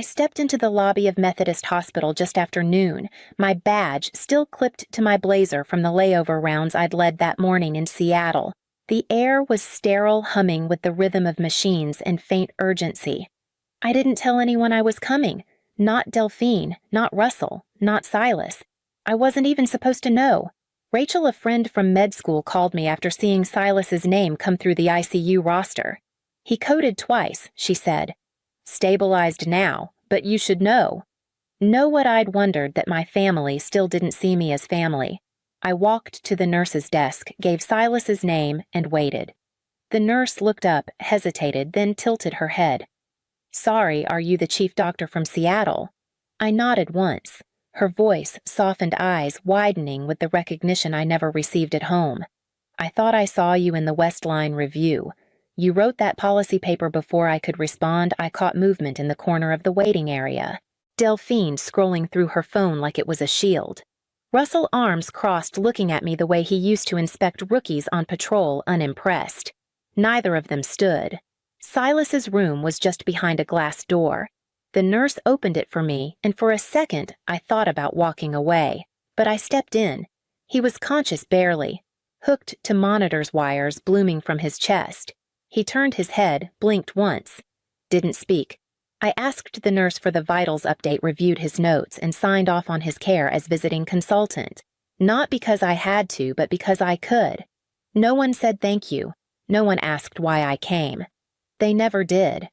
I stepped into the lobby of Methodist Hospital just after noon, my badge still clipped to my blazer from the layover rounds I'd led that morning in Seattle. The air was sterile, humming with the rhythm of machines and faint urgency. I didn't tell anyone I was coming. Not Delphine, not Russell, not Silas. I wasn't even supposed to know. Rachel, a friend from med school, called me after seeing Silas's name come through the ICU roster. He coded twice, she said. Stabilized now, but you should know. Know what I'd wondered, that my family still didn't see me as family. I walked to the nurse's desk, gave Silas's name, and waited. The nurse looked up, hesitated, then tilted her head. Sorry, are you the chief doctor from Seattle? I nodded once, her voice, softened eyes widening with the recognition I never received at home. I thought I saw you in the Westline Review. You wrote that policy paper before I could respond. I caught movement in the corner of the waiting area. Delphine scrolling through her phone like it was a shield. Russell, arms crossed, looking at me the way he used to inspect rookies on patrol, unimpressed. Neither of them stood. Silas's room was just behind a glass door. The nurse opened it for me, and for a second I thought about walking away. But I stepped in. He was conscious barely, hooked to monitor's wires blooming from his chest. He turned his head, blinked once. Didn't speak. I asked the nurse for the vitals update, reviewed his notes, and signed off on his care as visiting consultant. Not because I had to, but because I could. No one said thank you. No one asked why I came. They never did.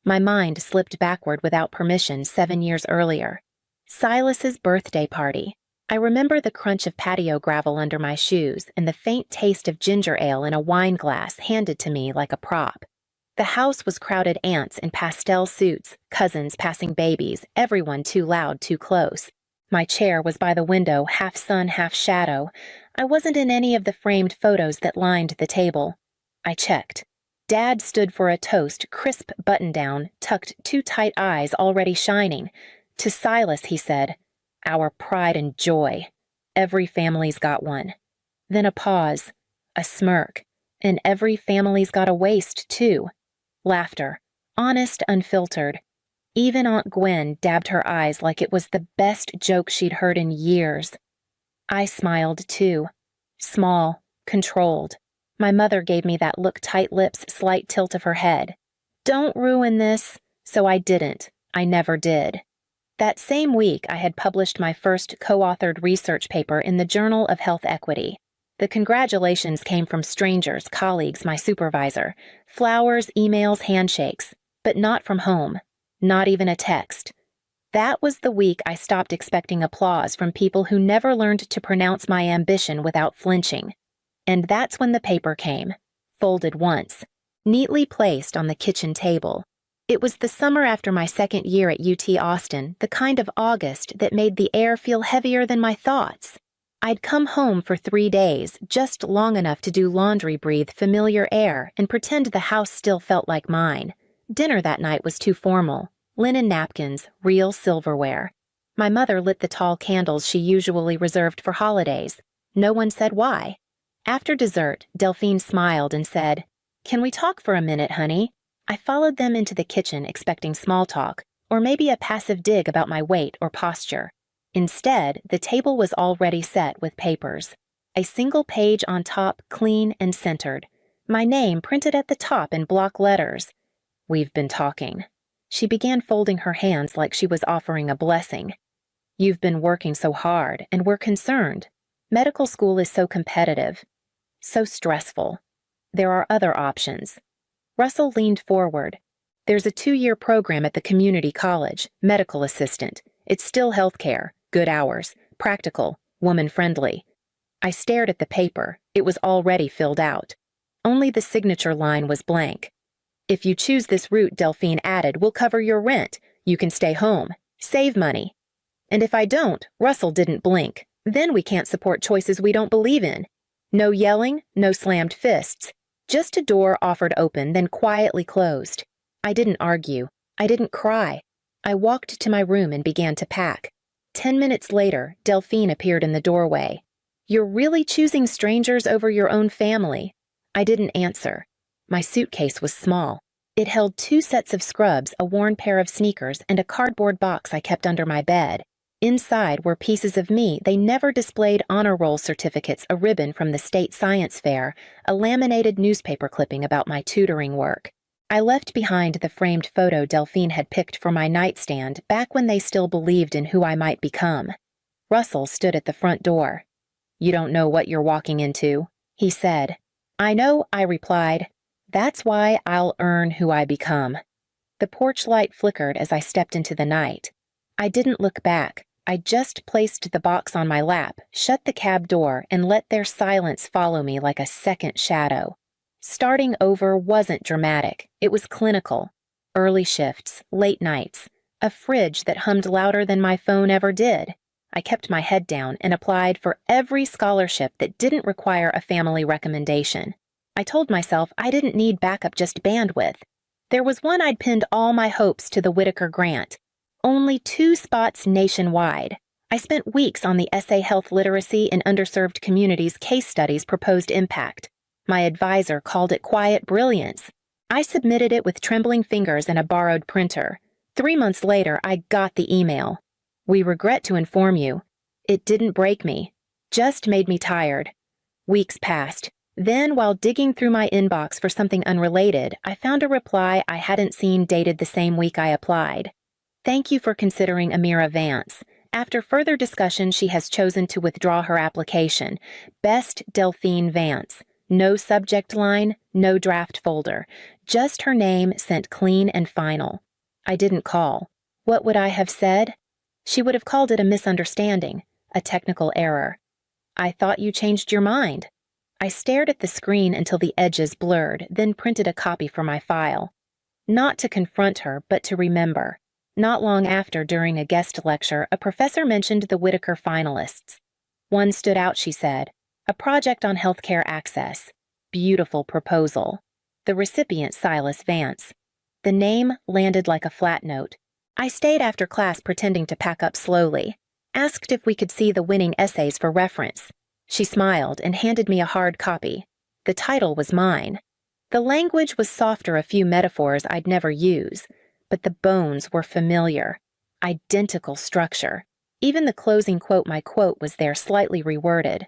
My mind slipped backward without permission 7 years earlier. Silas's birthday party. I remember the crunch of patio gravel under my shoes and the faint taste of ginger ale in a wine glass handed to me like a prop. The house was crowded, aunts in pastel suits, cousins passing babies, everyone too loud, too close. My chair was by the window, half sun, half shadow. I wasn't in any of the framed photos that lined the table. I checked. Dad stood for a toast, crisp button-down, tucked, too tight eyes already shining. To Silas, he said, "Our pride and joy. Every family's got one." Then a pause, a smirk, and every family's got a waist, too. Laughter, honest, unfiltered. Even Aunt Gwen dabbed her eyes like it was the best joke she'd heard in years. I smiled, too. Small, controlled. My mother gave me that look, tight lips, slight tilt of her head. Don't ruin this. So I didn't. I never did. That same week, I had published my first co-authored research paper in the Journal of Health Equity. The congratulations came from strangers, colleagues, my supervisor. Flowers, emails, handshakes. But not from home. Not even a text. That was the week I stopped expecting applause from people who never learned to pronounce my ambition without flinching. And that's when the paper came, folded once, neatly placed on the kitchen table. It was the summer after my second year at UT Austin, the kind of August that made the air feel heavier than my thoughts. I'd come home for 3 days, just long enough to do laundry, breathe familiar air, and pretend the house still felt like mine. Dinner that night was too formal. Linen napkins, real silverware. My mother lit the tall candles she usually reserved for holidays. No one said why. After dessert, Delphine smiled and said, "Can we talk for a minute, honey?" I followed them into the kitchen expecting small talk, or maybe a passive dig about my weight or posture. Instead, the table was already set with papers. A single page on top, clean and centered. My name printed at the top in block letters. "We've been talking." She began folding her hands like she was offering a blessing. "You've been working so hard, and we're concerned. Medical school is so competitive. So stressful. There are other options." Russell leaned forward. "There's a 2-year program at the community college, medical assistant. It's still healthcare, good hours, practical, woman-friendly." I stared at the paper. It was already filled out. Only the signature line was blank. "If you choose this route," Delphine added, "we'll cover your rent. You can stay home. Save money." And if I don't, Russell didn't blink. Then we can't support choices we don't believe in. No yelling, no slammed fists. Just a door offered open, then quietly closed. I didn't argue. I didn't cry. I walked to my room and began to pack. 10 minutes later, Delphine appeared in the doorway. "You're really choosing strangers over your own family?" I didn't answer. My suitcase was small. It held 2 sets of scrubs, a worn pair of sneakers, and a cardboard box I kept under my bed. Inside were pieces of me they never displayed: honor roll certificates, a ribbon from the state science fair, a laminated newspaper clipping about my tutoring work. I left behind the framed photo Delphine had picked for my nightstand back when they still believed in who I might become. Russell stood at the front door. "You don't know what you're walking into," he said. "I know," I replied. "That's why I'll earn who I become." The porch light flickered as I stepped into the night. I didn't look back. I just placed the box on my lap, shut the cab door, and let their silence follow me like a second shadow. Starting over wasn't dramatic. It was clinical. Early shifts, late nights, a fridge that hummed louder than my phone ever did. I kept my head down and applied for every scholarship that didn't require a family recommendation. I told myself I didn't need backup, just bandwidth. There was one I'd pinned all my hopes to: the Whitaker grant. Only 2 spots nationwide. I spent weeks on the essay Health Literacy in Underserved Communities case study's proposed impact. My advisor called it quiet brilliance. I submitted it with trembling fingers and a borrowed printer. 3 months later, I got the email. "We regret to inform you." It didn't break me, just made me tired. Weeks passed. Then, while digging through my inbox for something unrelated, I found a reply I hadn't seen dated the same week I applied. "Thank you for considering Amira Vance. After further discussion, she has chosen to withdraw her application. Best Delphine Vance." No subject line, no draft folder. Just her name, sent clean and final. I didn't call. What would I have said? She would have called it a misunderstanding, a technical error. "I thought you changed your mind." I stared at the screen until the edges blurred, then printed a copy for my file. Not to confront her, but to remember. Not long after, during a guest lecture, a professor mentioned the Whitaker finalists. One stood out, she said. A project on healthcare access. Beautiful proposal. The recipient, Silas Vance. The name landed like a flat note. I stayed after class pretending to pack up slowly. Asked if we could see the winning essays for reference. She smiled and handed me a hard copy. The title was mine. The language was softer, a few metaphors I'd never use, but the bones were familiar. Identical structure. Even the closing quote, my quote, was there, slightly reworded.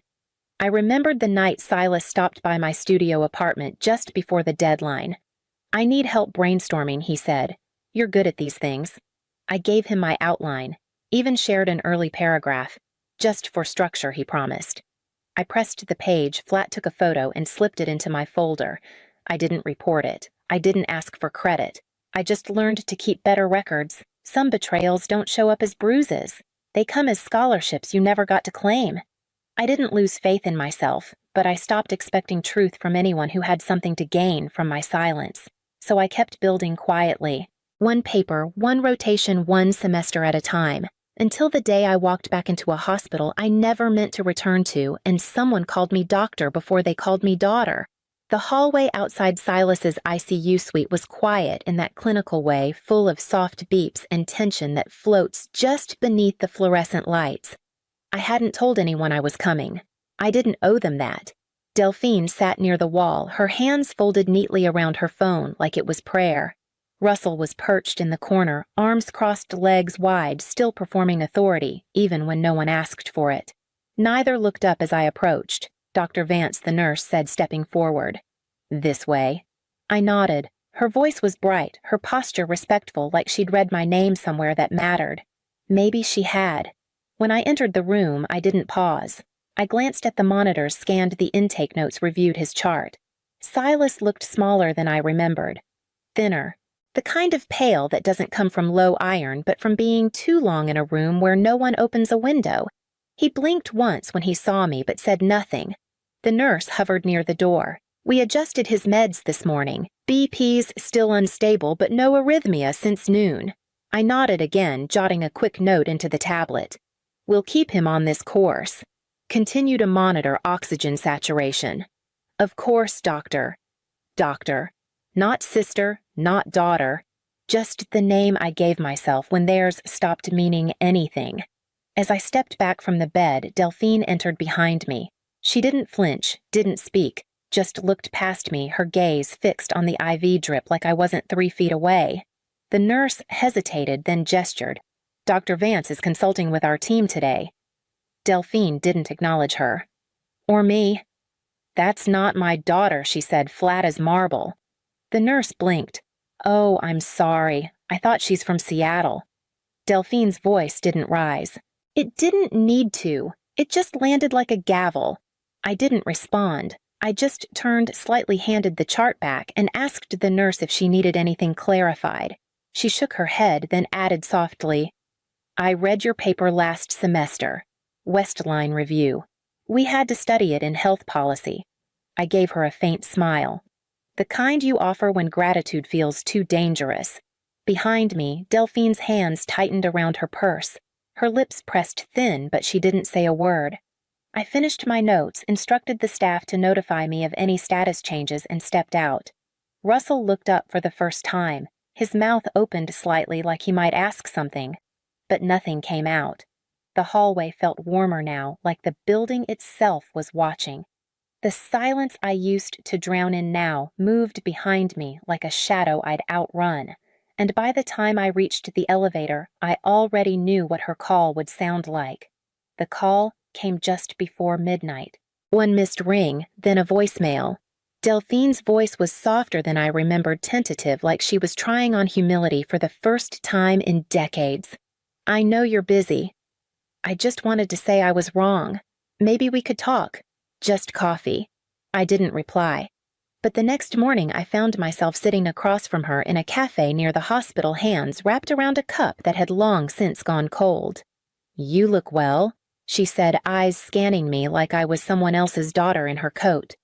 I remembered the night Silas stopped by my studio apartment just before the deadline. "I need help brainstorming," he said. "You're good at these things." I gave him my outline, even shared an early paragraph. "Just for structure," he promised. I pressed the page, flat took a photo, and slipped it into my folder. I didn't report it. I didn't ask for credit. I just learned to keep better records. Some betrayals don't show up as bruises. They come as scholarships you never got to claim. I didn't lose faith in myself, but I stopped expecting truth from anyone who had something to gain from my silence. So I kept building quietly. One paper, one rotation, one semester at a time. Until the day I walked back into a hospital I never meant to return to, and someone called me doctor before they called me daughter. The hallway outside Silas's ICU suite was quiet in that clinical way, full of soft beeps and tension that floats just beneath the fluorescent lights. I hadn't told anyone I was coming. I didn't owe them that. Delphine sat near the wall, her hands folded neatly around her phone like it was prayer. Russell was perched in the corner, arms crossed, legs wide, still performing authority, even when no one asked for it. Neither looked up as I approached. Dr. Vance, the nurse, said, stepping forward. "This way." I nodded. Her voice was bright, her posture respectful, like she'd read my name somewhere that mattered. Maybe she had. When I entered the room, I didn't pause. I glanced at the monitors, scanned the intake notes, reviewed his chart. Silas looked smaller than I remembered. Thinner. The kind of pale that doesn't come from low iron, but from being too long in a room where no one opens a window. He blinked once when he saw me, but said nothing. The nurse hovered near the door. "We adjusted his meds this morning. BP's still unstable, but no arrhythmia since noon." I nodded again, jotting a quick note into the tablet. "We'll keep him on this course. Continue to monitor oxygen saturation." "Of course, doctor." Doctor. Not sister, not daughter. Just the name I gave myself when theirs stopped meaning anything. As I stepped back from the bed, Delphine entered behind me. She didn't flinch, didn't speak, just looked past me, her gaze fixed on the IV drip like I wasn't 3 feet away. The nurse hesitated, then gestured. Dr. Vance is consulting with our team today. Delphine didn't acknowledge her. Or me. That's not my daughter, she said, flat as marble. The nurse blinked. Oh, I'm sorry. I thought she's from Seattle. Delphine's voice didn't rise. It didn't need to. It just landed like a gavel. I didn't respond. I just turned, slightly handed the chart back, and asked the nurse if she needed anything clarified. She shook her head, then added softly, I read your paper last semester. Westline Review. We had to study it in health policy. I gave her a faint smile. The kind you offer when gratitude feels too dangerous. Behind me, Delphine's hands tightened around her purse. Her lips pressed thin, but she didn't say a word. I finished my notes, instructed the staff to notify me of any status changes, and stepped out. Russell looked up for the first time. His mouth opened slightly like he might ask something, but nothing came out. The hallway felt warmer now, like the building itself was watching. The silence I used to drown in now moved behind me like a shadow I'd outrun, and by the time I reached the elevator, I already knew what her call would sound like. The call came just before midnight. One missed ring, then a voicemail. Delphine's voice was softer than I remembered, tentative, like she was trying on humility for the first time in decades. I know you're busy. I just wanted to say I was wrong. Maybe we could talk. Just coffee. I didn't reply. But the next morning I found myself sitting across from her in a cafe near the hospital, hands wrapped around a cup that had long since gone cold. You look well, she said, eyes scanning me like I was someone else's daughter in her coat.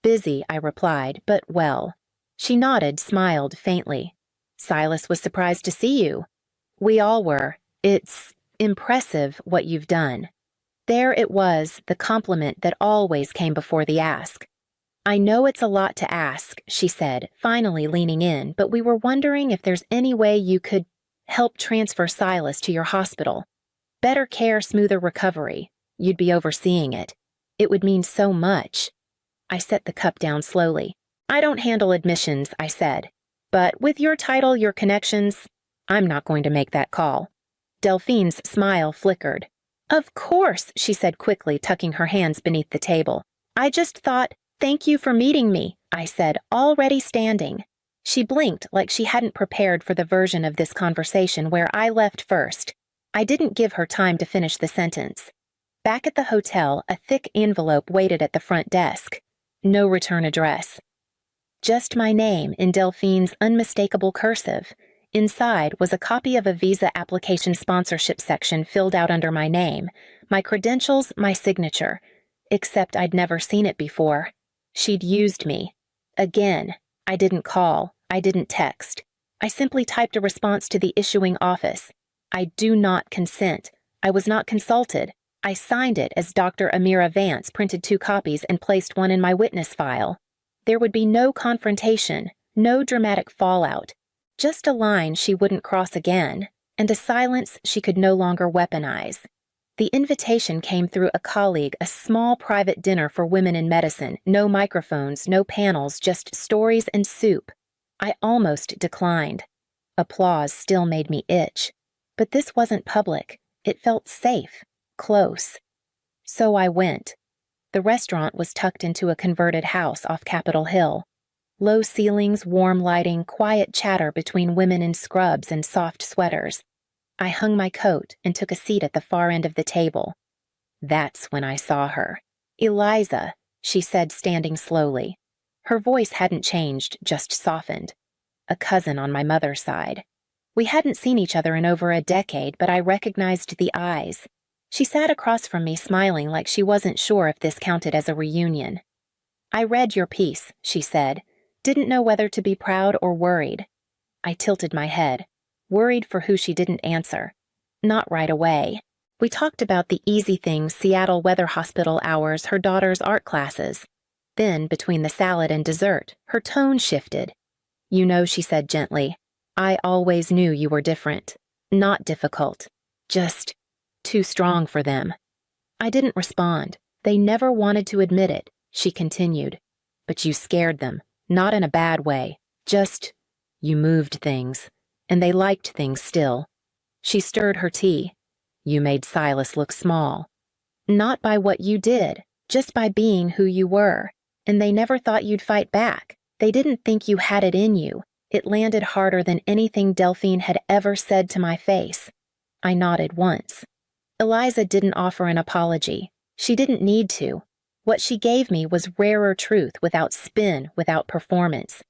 Busy, I replied, but well. She nodded, smiled faintly. Silas was surprised to see you. We all were. It's impressive what you've done. There it was, the compliment that always came before the ask. I know it's a lot to ask, she said, finally leaning in, but we were wondering if there's any way you could help transfer Silas to your hospital. Better care, smoother recovery. You'd be overseeing it. It would mean so much. I set the cup down slowly. I don't handle admissions, I said. But with your title, your connections, I'm not going to make that call. Delphine's smile flickered. Of course, she said quickly, tucking her hands beneath the table. I just thought, thank you for meeting me, I said, already standing. She blinked like she hadn't prepared for the version of this conversation where I left first. I didn't give her time to finish the sentence. Back at the hotel, a thick envelope waited at the front desk. No return address. Just my name in Delphine's unmistakable cursive. Inside was a copy of a visa application sponsorship section filled out under my name, my credentials, my signature. Except I'd never seen it before. She'd used me. Again, I didn't call. I didn't text. I simply typed a response to the issuing office. I do not consent. I was not consulted. I signed it as Dr. Amira Vance, printed 2 copies, and placed one in my witness file. There would be no confrontation, no dramatic fallout. Just a line she wouldn't cross again, and a silence she could no longer weaponize. The invitation came through a colleague, a small private dinner for women in medicine, no microphones, no panels, just stories and soup. I almost declined. Applause still made me itch. But this wasn't public. It felt safe, close. So I went. The restaurant was tucked into a converted house off Capitol Hill. Low ceilings, warm lighting, quiet chatter between women in scrubs and soft sweaters. I hung my coat and took a seat at the far end of the table. That's when I saw her. Eliza, she said, standing slowly. Her voice hadn't changed, just softened. A cousin on my mother's side. We hadn't seen each other in over a decade, but I recognized the eyes. She sat across from me, smiling like she wasn't sure if this counted as a reunion. I read your piece, she said. Didn't know whether to be proud or worried. I tilted my head, worried for who she didn't answer. Not right away. We talked about the easy things, Seattle Weather Hospital hours, her daughter's art classes. Then, between the salad and dessert, her tone shifted. You know, she said gently, I always knew you were different. Not difficult. Just too strong for them. I didn't respond. They never wanted to admit it, she continued. But you scared them, not in a bad way. Just, you moved things. And they liked things still. She stirred her tea. You made Silas look small. Not by what you did, just by being who you were. And they never thought you'd fight back. They didn't think you had it in you. It landed harder than anything Delphine had ever said to my face. I nodded once. Eliza didn't offer an apology. She didn't need to. What she gave me was rarer truth without spin, without performance.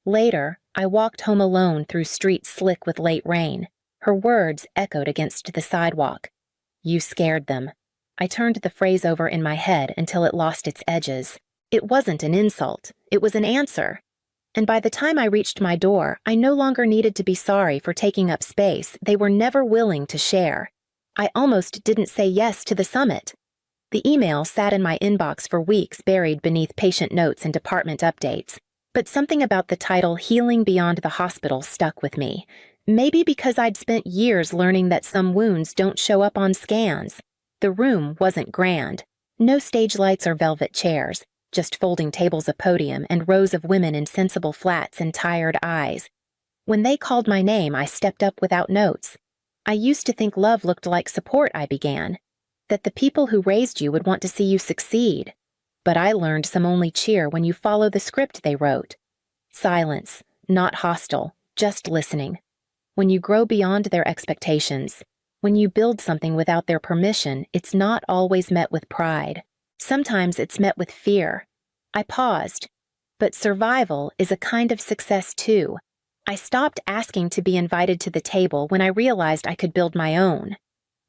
Later, I walked home alone through streets slick with late rain. Her words echoed against the sidewalk. You scared them. I turned the phrase over in my head until it lost its edges. It wasn't an insult. It was an answer. And by the time I reached my door, I no longer needed to be sorry for taking up space they were never willing to share. I almost didn't say yes to the summit. The email sat in my inbox for weeks, buried beneath patient notes and department updates. But something about the title Healing Beyond the Hospital stuck with me. Maybe because I'd spent years learning that some wounds don't show up on scans. The room wasn't grand. No stage lights or velvet chairs. Just folding tables of podium and rows of women in sensible flats and tired eyes. When they called my name, I stepped up without notes. I used to think love looked like support, I began. That the people who raised you would want to see you succeed. But I learned some only cheer when you follow the script they wrote. Silence, not hostile, just listening. When you grow beyond their expectations, when you build something without their permission, it's not always met with pride. Sometimes it's met with fear. I paused. But survival is a kind of success too. I stopped asking to be invited to the table when I realized I could build my own.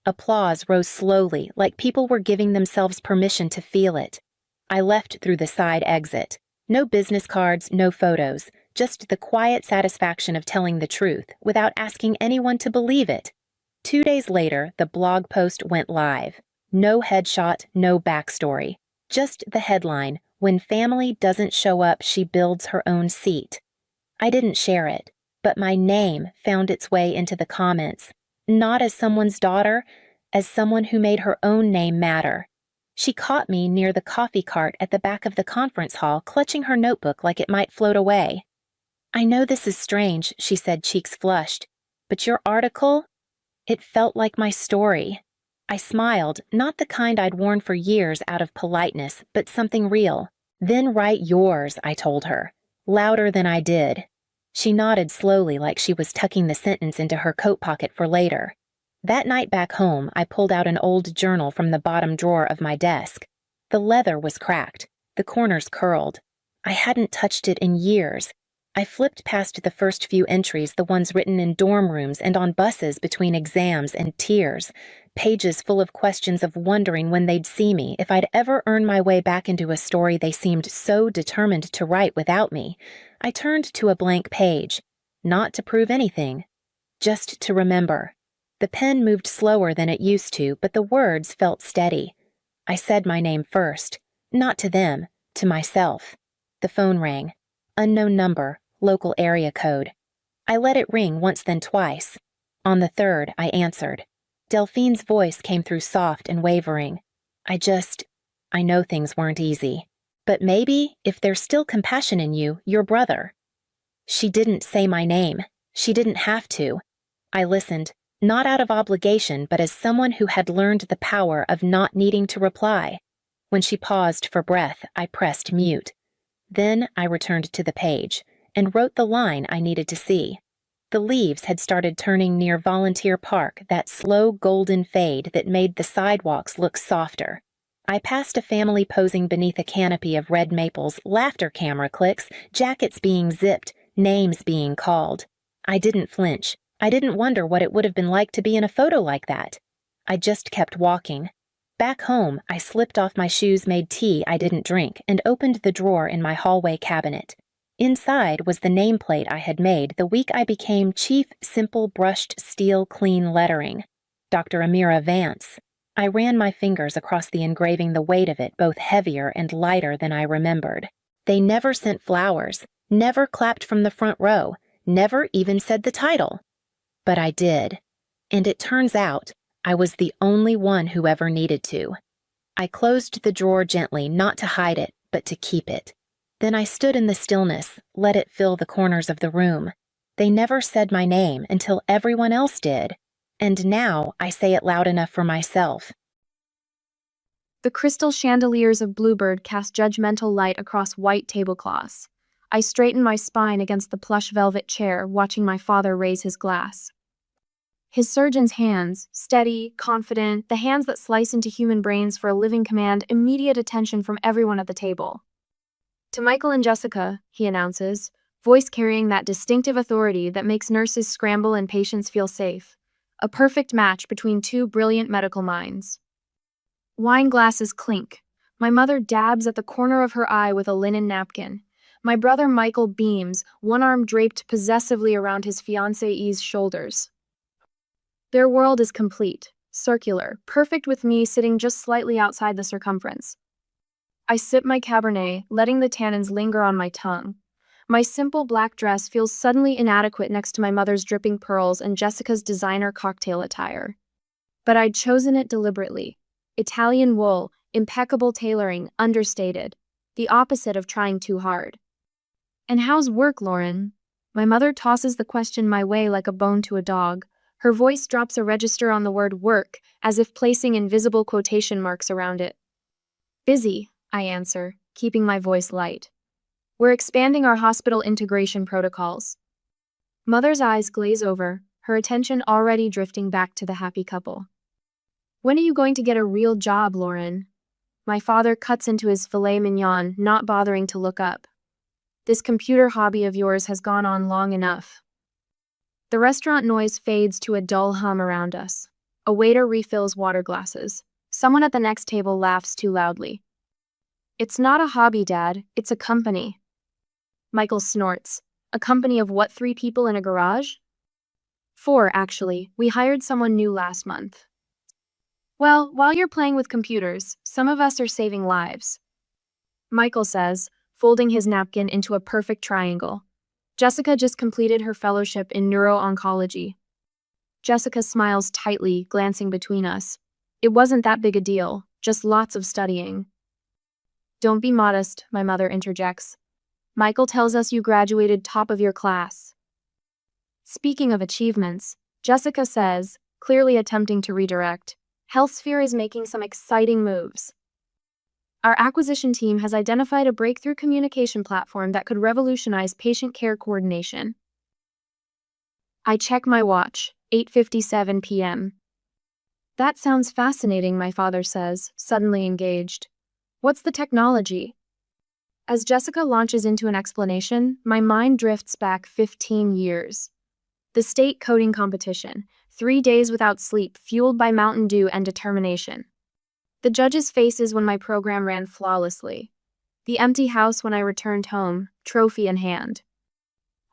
Applause rose slowly, like people were giving themselves permission to feel it. I left through the side exit. No business cards, no photos, just the quiet satisfaction of telling the truth without asking anyone to believe it. 2 days later, the blog post went live. No headshot, no backstory. Just the headline, When Family Doesn't Show Up, She Builds Her Own Seat. I didn't share it, but my name found its way into the comments, not as someone's daughter, as someone who made her own name matter. She caught me near the coffee cart at the back of the conference hall, clutching her notebook like it might float away. I know this is strange, she said, cheeks flushed, but your article, it felt like my story. I smiled, not the kind I'd worn for years out of politeness, but something real. Then write yours, I told her, louder than I did. She nodded slowly like she was tucking the sentence into her coat pocket for later. That night back home, I pulled out an old journal from the bottom drawer of my desk. The leather was cracked, the corners curled. I hadn't touched it in years. I flipped past the first few entries, the ones written in dorm rooms and on buses between exams and tears, pages full of questions of wondering when they'd see me, if I'd ever earn my way back into a story they seemed so determined to write without me. I turned to a blank page, not to prove anything, just to remember. The pen moved slower than it used to, but the words felt steady. I said my name first, not to them, to myself. The phone rang. Unknown number, local area code. I let it ring once then twice. On the third, I answered. Delphine's voice came through soft and wavering. I know things weren't easy. But maybe, if there's still compassion in you, your brother. She didn't say my name. She didn't have to. I listened, not out of obligation, but as someone who had learned the power of not needing to reply. When she paused for breath, I pressed mute. Then I returned to the page and wrote the line I needed to see. The leaves had started turning near Volunteer Park, that slow golden fade that made the sidewalks look softer. I passed a family posing beneath a canopy of red maples, laughter camera clicks, jackets being zipped, names being called. I didn't flinch. I didn't wonder what it would have been like to be in a photo like that. I just kept walking. Back home, I slipped off my shoes, made tea I didn't drink, and opened the drawer in my hallway cabinet. Inside was the nameplate I had made the week I became Chief Simple Brushed Steel Clean Lettering. Dr. Amira Vance. I ran my fingers across the engraving, the weight of it both heavier and lighter than I remembered. They never sent flowers, never clapped from the front row, never even said the title. But I did. And it turns out, I was the only one who ever needed to. I closed the drawer gently, not to hide it, but to keep it. Then I stood in the stillness, let it fill the corners of the room. They never said my name until everyone else did, and now I say it loud enough for myself. The crystal chandeliers of Bluebird cast judgmental light across white tablecloths. I straightened my spine against the plush velvet chair, watching my father raise his glass. His surgeon's hands, steady, confident, the hands that slice into human brains for a living command immediate attention from everyone at the table. To Michael and Jessica, he announces, voice carrying that distinctive authority that makes nurses scramble and patients feel safe. A perfect match between two brilliant medical minds. Wine glasses clink. My mother dabs at the corner of her eye with a linen napkin. My brother Michael beams, one arm draped possessively around his fiancée's shoulders. Their world is complete, circular, perfect with me sitting just slightly outside the circumference. I sip my Cabernet, letting the tannins linger on my tongue. My simple black dress feels suddenly inadequate next to my mother's dripping pearls and Jessica's designer cocktail attire. But I'd chosen it deliberately. Italian wool, impeccable tailoring, understated. The opposite of trying too hard. And how's work, Lauren? My mother tosses the question my way like a bone to a dog. Her voice drops a register on the word work, as if placing invisible quotation marks around it. Busy, I answer, keeping my voice light. We're expanding our hospital integration protocols. Mother's eyes glaze over, her attention already drifting back to the happy couple. When are you going to get a real job, Lauren? My father cuts into his filet mignon, not bothering to look up. This computer hobby of yours has gone on long enough. The restaurant noise fades to a dull hum around us. A waiter refills water glasses. Someone at the next table laughs too loudly. It's not a hobby, Dad. It's a company. Michael snorts. A company of what, 3 people in a garage? 4, actually. We hired someone new last month. Well, while you're playing with computers, some of us are saving lives. Michael says, folding his napkin into a perfect triangle. Jessica just completed her fellowship in neuro-oncology. Jessica smiles tightly, glancing between us. It wasn't that big a deal, just lots of studying. Don't be modest, my mother interjects. Michael tells us you graduated top of your class. Speaking of achievements, Jessica says, clearly attempting to redirect, HealthSphere is making some exciting moves. Our acquisition team has identified a breakthrough communication platform that could revolutionize patient care coordination. I check my watch, 8:57 p.m. That sounds fascinating, my father says, suddenly engaged. What's the technology? As Jessica launches into an explanation, my mind drifts back 15 years. The state coding competition, 3 days without sleep, fueled by Mountain Dew and determination. The judges' faces when my program ran flawlessly. The empty house when I returned home, trophy in hand.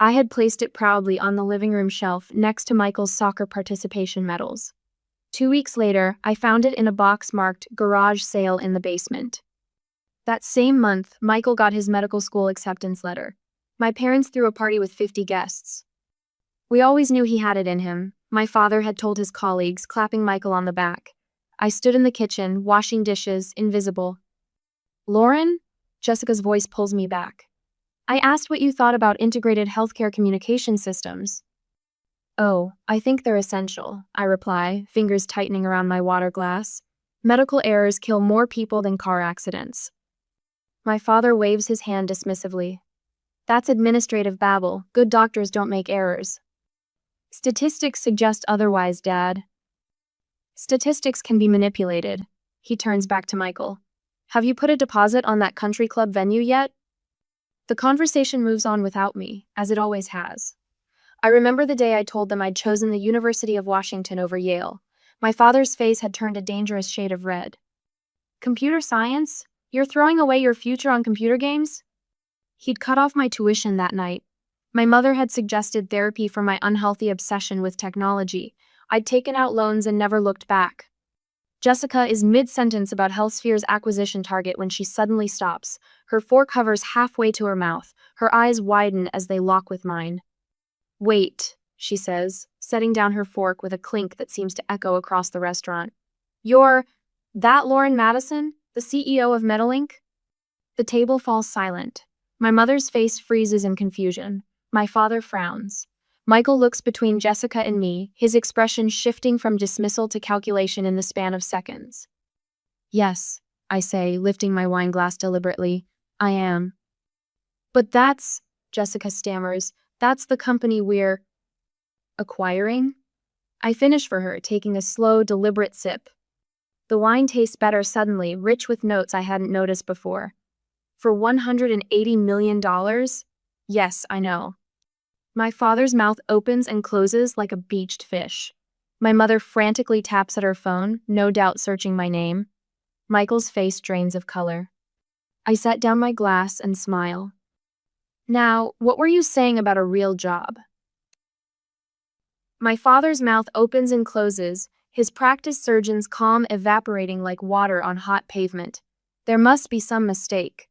I had placed it proudly on the living room shelf next to Michael's soccer participation medals. 2 weeks later, I found it in a box marked garage sale in the basement. That same month, Michael got his medical school acceptance letter. My parents threw a party with 50 guests. We always knew he had it in him, my father had told his colleagues, clapping Michael on the back. I stood in the kitchen, washing dishes, invisible. Lauren? Jessica's voice pulls me back. I asked what you thought about integrated healthcare communication systems. Oh, I think they're essential, I reply, fingers tightening around my water glass. Medical errors kill more people than car accidents. My father waves his hand dismissively. That's administrative babble. Good doctors don't make errors. Statistics suggest otherwise, Dad. Statistics can be manipulated. He turns back to Michael. Have you put a deposit on that country club venue yet? The conversation moves on without me, as it always has. I remember the day I told them I'd chosen the University of Washington over Yale. My father's face had turned a dangerous shade of red. Computer science? You're throwing away your future on computer games? He'd cut off my tuition that night. My mother had suggested therapy for my unhealthy obsession with technology. I'd taken out loans and never looked back. Jessica is mid-sentence about HealthSphere's acquisition target when she suddenly stops, her fork hovers halfway to her mouth, her eyes widen as they lock with mine. Wait, she says, setting down her fork with a clink that seems to echo across the restaurant. You're that Lauren Madison, the CEO of Metalink? The table falls silent. My mother's face freezes in confusion. My father frowns. Michael looks between Jessica and me, his expression shifting from dismissal to calculation in the span of seconds. Yes, I say, lifting my wine glass deliberately. I am. But that's, Jessica stammers, that's the company we're acquiring? I finish for her, taking a slow, deliberate sip. The wine tastes better suddenly, rich with notes I hadn't noticed before. For $180 million? Yes, I know. My father's mouth opens and closes like a beached fish. My mother frantically taps at her phone, no doubt searching my name. Michael's face drains of color. I set down my glass and smile. Now, what were you saying about a real job? My father's mouth opens and closes, his practiced surgeon's calm evaporating like water on hot pavement. There must be some mistake.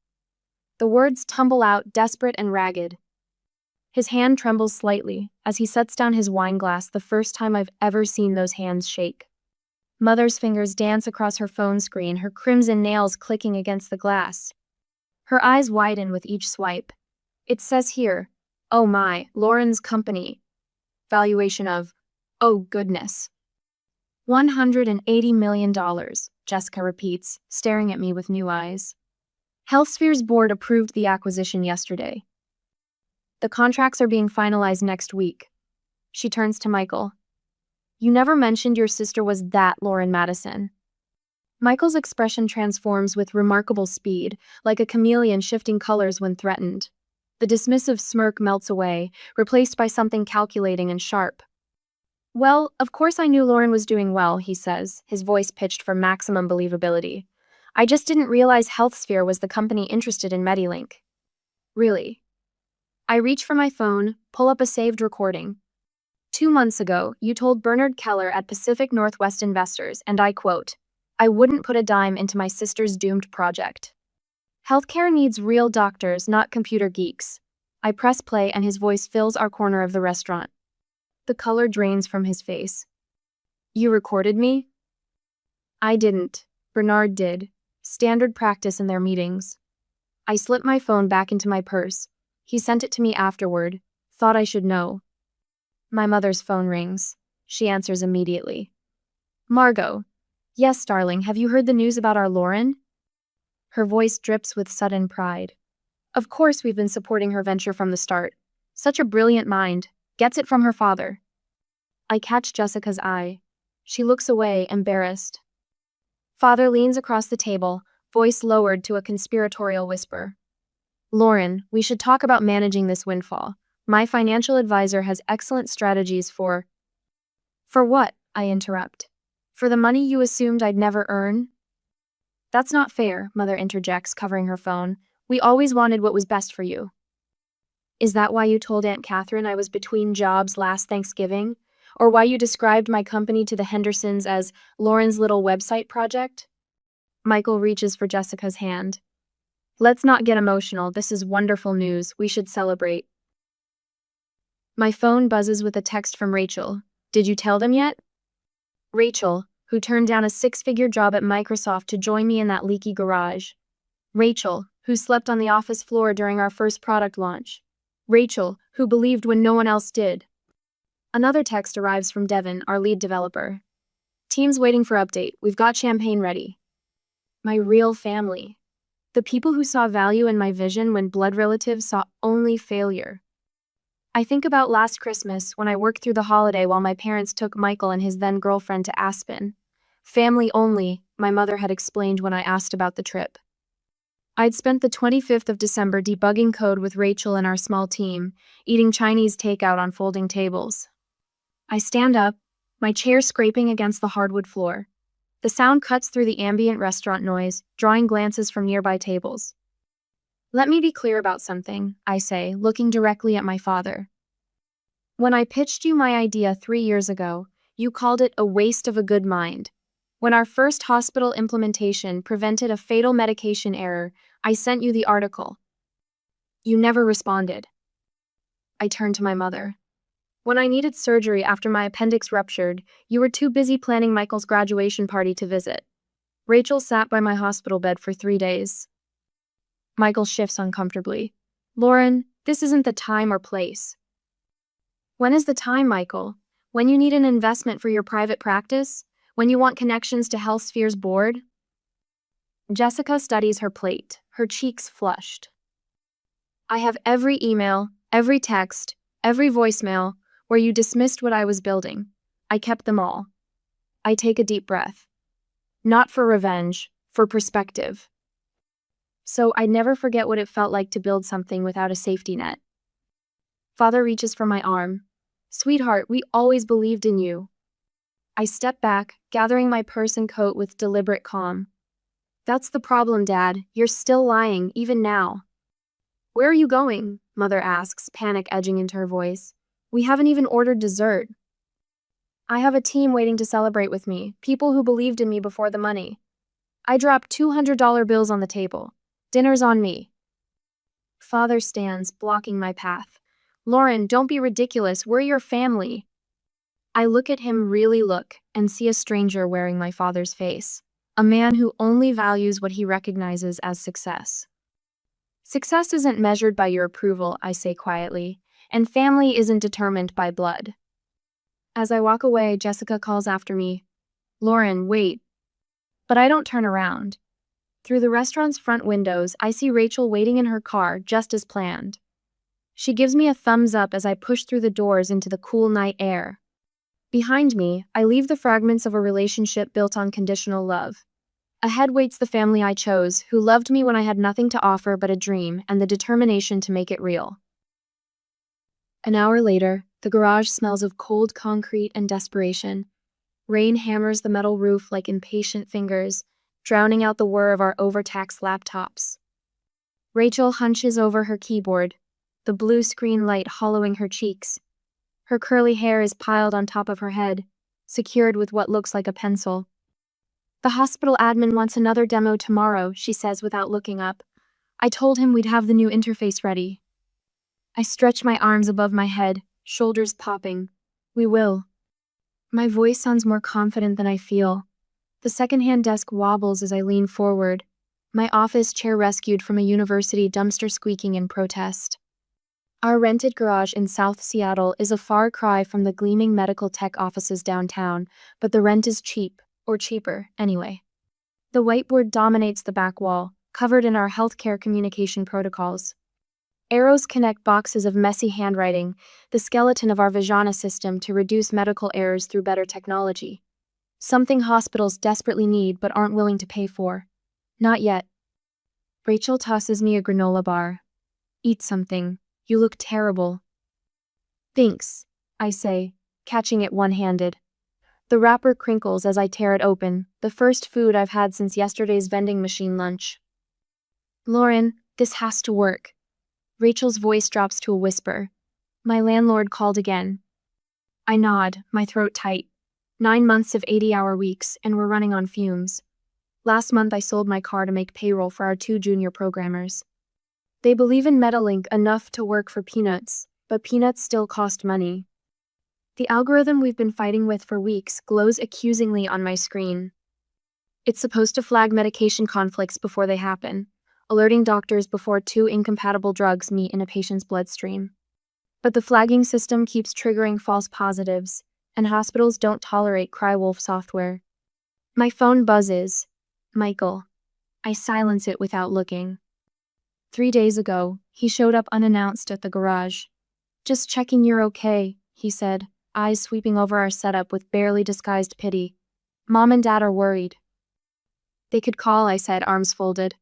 The words tumble out, desperate and ragged. His hand trembles slightly as he sets down his wine glass, the first time I've ever seen those hands shake. Mother's fingers dance across her phone screen, her crimson nails clicking against the glass. Her eyes widen with each swipe. It says here, oh my, Lauren's company. Valuation of, oh goodness. $180 million, Jessica repeats, staring at me with new eyes. HealthSphere's board approved the acquisition yesterday. The contracts are being finalized next week. She turns to Michael. You never mentioned your sister was that Lauren Madison. Michael's expression transforms with remarkable speed, like a chameleon shifting colors when threatened. The dismissive smirk melts away, replaced by something calculating and sharp. Well, of course I knew Lauren was doing well, he says, his voice pitched for maximum believability. I just didn't realize HealthSphere was the company interested in Medilink. Really? I reach for my phone, pull up a saved recording. 2 months ago, you told Bernard Keller at Pacific Northwest Investors, and I quote, I wouldn't put a dime into my sister's doomed project. Healthcare needs real doctors, not computer geeks. I press play and his voice fills our corner of the restaurant. The color drains from his face. You recorded me? I didn't. Bernard did. Standard practice in their meetings. I slipped my phone back into my purse. He sent it to me afterward. Thought I should know. My mother's phone rings. She answers immediately. Margot. Yes, darling, have you heard the news about our Lauren? Her voice drips with sudden pride. Of course we've been supporting her venture from the start. Such a brilliant mind. Gets it from her father. I catch Jessica's eye. She looks away, embarrassed. Father leans across the table, voice lowered to a conspiratorial whisper. Lauren, we should talk about managing this windfall. My financial advisor has excellent strategies for... For what? I interrupt. For the money you assumed I'd never earn? That's not fair, Mother interjects, covering her phone. We always wanted what was best for you. Is that why you told Aunt Catherine I was between jobs last Thanksgiving? Or why you described my company to the Hendersons as Lauren's little website project? Michael reaches for Jessica's hand. Let's not get emotional. This is wonderful news. We should celebrate. My phone buzzes with a text from Rachel. Did you tell them yet? Rachel, who turned down a 6-figure job at Microsoft to join me in that leaky garage. Rachel, who slept on the office floor during our first product launch. Rachel, who believed when no one else did. Another text arrives from Devin, our lead developer. Team's waiting for update. We've got champagne ready. My real family. The people who saw value in my vision when blood relatives saw only failure. I think about last Christmas when I worked through the holiday while my parents took Michael and his then-girlfriend to Aspen. Family only, my mother had explained when I asked about the trip. I'd spent the 25th of December debugging code with Rachel and our small team, eating Chinese takeout on folding tables. I stand up, my chair scraping against the hardwood floor. The sound cuts through the ambient restaurant noise, drawing glances from nearby tables. Let me be clear about something, I say, looking directly at my father. When I pitched you my idea 3 years ago, you called it a waste of a good mind. When our first hospital implementation prevented a fatal medication error, I sent you the article. You never responded. I turned to my mother. When I needed surgery after my appendix ruptured, you were too busy planning Michael's graduation party to visit. Rachel sat by my hospital bed for 3 days. Michael shifts uncomfortably. Lauren, this isn't the time or place. When is the time, Michael? When you need an investment for your private practice? When you want connections to Health Sphere's board? Jessica studies her plate, her cheeks flushed. I have every email, every text, every voicemail where you dismissed what I was building. I kept them all. I take a deep breath. Not for revenge, for perspective. So I never forget what it felt like to build something without a safety net. Father reaches for my arm. Sweetheart, we always believed in you. I step back, gathering my purse and coat with deliberate calm. That's the problem, Dad. You're still lying, even now. Where are you going? Mother asks, panic edging into her voice. We haven't even ordered dessert. I have a team waiting to celebrate with me, people who believed in me before the money. I dropped $200 bills on the table. Dinner's on me. Father stands, blocking my path. Lauren, don't be ridiculous. We're your family. I look at him, really look, and see a stranger wearing my father's face. A man who only values what he recognizes as success. Success isn't measured by your approval, I say quietly, and family isn't determined by blood. As I walk away, Jessica calls after me. Lauren, wait. But I don't turn around. Through the restaurant's front windows, I see Rachel waiting in her car, just as planned. She gives me a thumbs up as I push through the doors into the cool night air. Behind me, I leave the fragments of a relationship built on conditional love. Ahead waits the family I chose, who loved me when I had nothing to offer but a dream and the determination to make it real. An hour later, the garage smells of cold concrete and desperation. Rain hammers the metal roof like impatient fingers, drowning out the whir of our overtaxed laptops. Rachel hunches over her keyboard, the blue screen light hollowing her cheeks. Her curly hair is piled on top of her head, secured with what looks like a pencil. The hospital admin wants another demo tomorrow, she says without looking up. I told him we'd have the new interface ready. I stretch my arms above my head, shoulders popping. We will. My voice sounds more confident than I feel. The secondhand desk wobbles as I lean forward, my office chair rescued from a university dumpster squeaking in protest. Our rented garage in South Seattle is a far cry from the gleaming medical tech offices downtown, but the rent is cheap, or cheaper, anyway. The whiteboard dominates the back wall, covered in our healthcare communication protocols. Arrows connect boxes of messy handwriting, the skeleton of our Vijana system to reduce medical errors through better technology. Something hospitals desperately need but aren't willing to pay for. Not yet. Rachel tosses me a granola bar. Eat something. You look terrible. Thanks, I say, catching it one-handed. The wrapper crinkles as I tear it open, the first food I've had since yesterday's vending machine lunch. Lauren, this has to work. Rachel's voice drops to a whisper. My landlord called again. I nod, my throat tight. 9 months of 80-hour weeks, and we're running on fumes. Last month I sold my car to make payroll for our 2 junior programmers. They believe in Metalink enough to work for peanuts, but peanuts still cost money. The algorithm we've been fighting with for weeks glows accusingly on my screen. It's supposed to flag medication conflicts before they happen, alerting doctors before 2 incompatible drugs meet in a patient's bloodstream. But the flagging system keeps triggering false positives, and hospitals don't tolerate cry-wolf software. My phone buzzes. Michael. I silence it without looking. 3 days ago, he showed up unannounced at the garage. Just checking you're okay, he said, eyes sweeping over our setup with barely disguised pity. Mom and Dad are worried. They could call, I said, arms folded.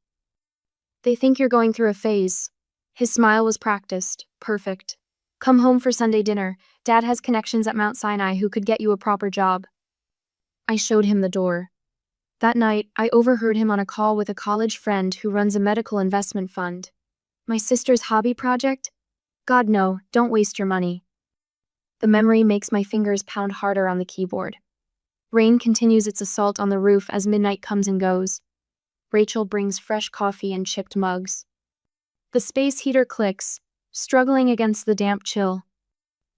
They think you're going through a phase. His smile was practiced, perfect. Come home for Sunday dinner. Dad has connections at Mount Sinai who could get you a proper job. I showed him the door. That night, I overheard him on a call with a college friend who runs a medical investment fund. My sister's hobby project? God no, don't waste your money. The memory makes my fingers pound harder on the keyboard. Rain continues its assault on the roof as midnight comes and goes. Rachel brings fresh coffee and chipped mugs. The space heater clicks, struggling against the damp chill.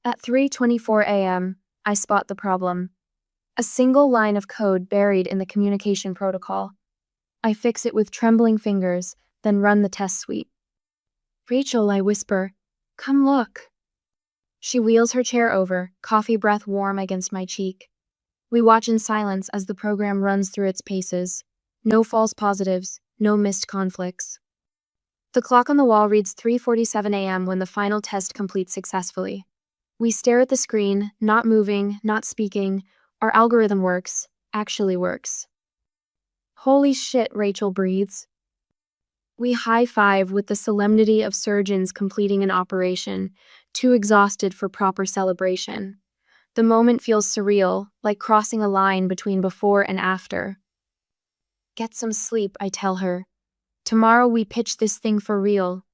At 3:24 a.m., I spot the problem. A single line of code buried in the communication protocol. I fix it with trembling fingers, then run the test suite. Rachel, I whisper. Come look. She wheels her chair over, coffee breath warm against my cheek. We watch in silence as the program runs through its paces. No false positives, no missed conflicts. The clock on the wall reads 3:47 a.m. when the final test completes successfully. We stare at the screen, not moving, not speaking. Our algorithm works, actually works. Holy shit, Rachel breathes. We high-five with the solemnity of surgeons completing an operation, too exhausted for proper celebration. The moment feels surreal, like crossing a line between before and after. Get some sleep, I tell her. Tomorrow we pitch this thing for real.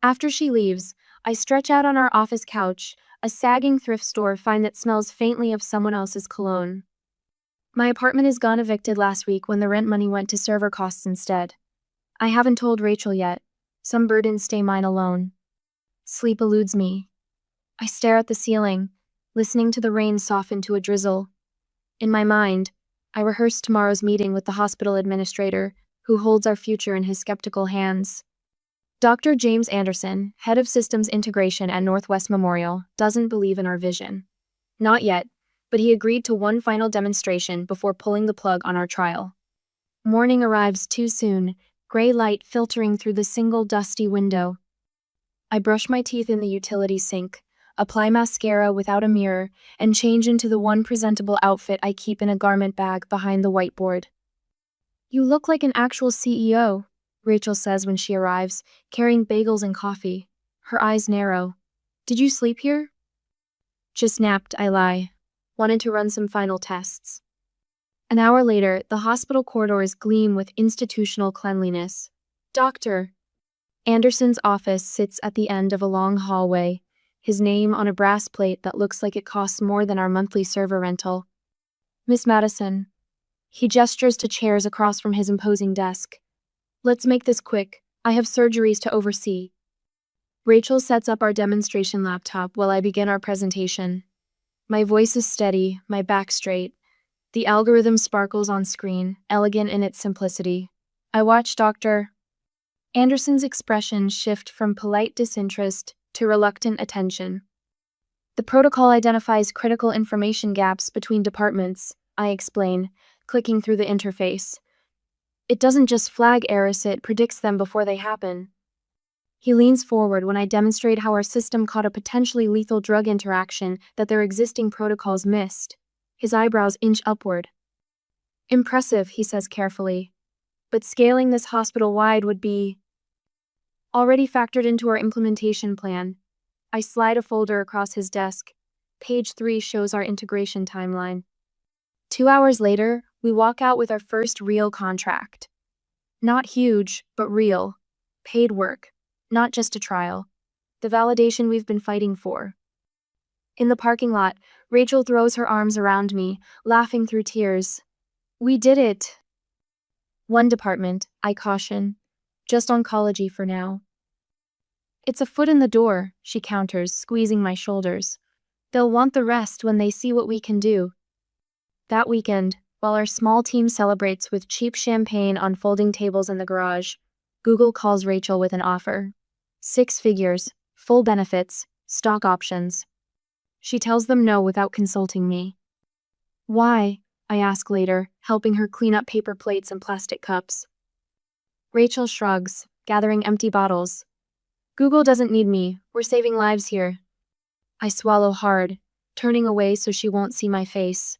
After she leaves, I stretch out on our office couch, a sagging thrift store find that smells faintly of someone else's cologne. My apartment is gone evicted last week when the rent money went to server costs instead. I haven't told Rachel yet. Some burdens stay mine alone. Sleep eludes me. I stare at the ceiling, listening to the rain soften to a drizzle. In my mind, I rehearse tomorrow's meeting with the hospital administrator, who holds our future in his skeptical hands. Dr. James Anderson, head of systems integration at Northwest Memorial, doesn't believe in our vision. Not yet, but he agreed to one final demonstration before pulling the plug on our trial. Morning arrives too soon, gray light filtering through the single dusty window. I brush my teeth in the utility sink, apply mascara without a mirror, and change into the one presentable outfit I keep in a garment bag behind the whiteboard. You look like an actual CEO, Rachel says when she arrives, carrying bagels and coffee. Her eyes narrow. Did you sleep here? Just napped, I lie. Wanted to run some final tests. An hour later, the hospital corridors gleam with institutional cleanliness. Doctor. Anderson's office sits at the end of a long hallway, his name on a brass plate that looks like it costs more than our monthly server rental. Miss Madison. He gestures to chairs across from his imposing desk. Let's make this quick. I have surgeries to oversee. Rachel sets up our demonstration laptop while I begin our presentation. My voice is steady, my back straight. The algorithm sparkles on screen, elegant in its simplicity. I watch Dr. Anderson's expression shift from polite disinterest to reluctant attention. The protocol identifies critical information gaps between departments, I explain, clicking through the interface. It doesn't just flag errors, it predicts them before they happen. He leans forward when I demonstrate how our system caught a potentially lethal drug interaction that their existing protocols missed. His eyebrows inch upward. Impressive, he says carefully. But scaling this hospital-wide would be already factored into our implementation plan. I slide a folder across his desk. Page 3 shows our integration timeline. 2 hours later, we walk out with our first real contract. Not huge, but real. Paid work. Not just a trial. The validation we've been fighting for. In the parking lot, Rachel throws her arms around me, laughing through tears. We did it. One department, I caution. Just oncology for now. It's a foot in the door, she counters, squeezing my shoulders. They'll want the rest when they see what we can do. That weekend, while our small team celebrates with cheap champagne on folding tables in the garage, Google calls Rachel with an offer. 6 figures, full benefits, stock options. She tells them no without consulting me. Why? I ask later, helping her clean up paper plates and plastic cups. Rachel shrugs, gathering empty bottles. Google doesn't need me. We're saving lives here. I swallow hard, turning away so she won't see my face.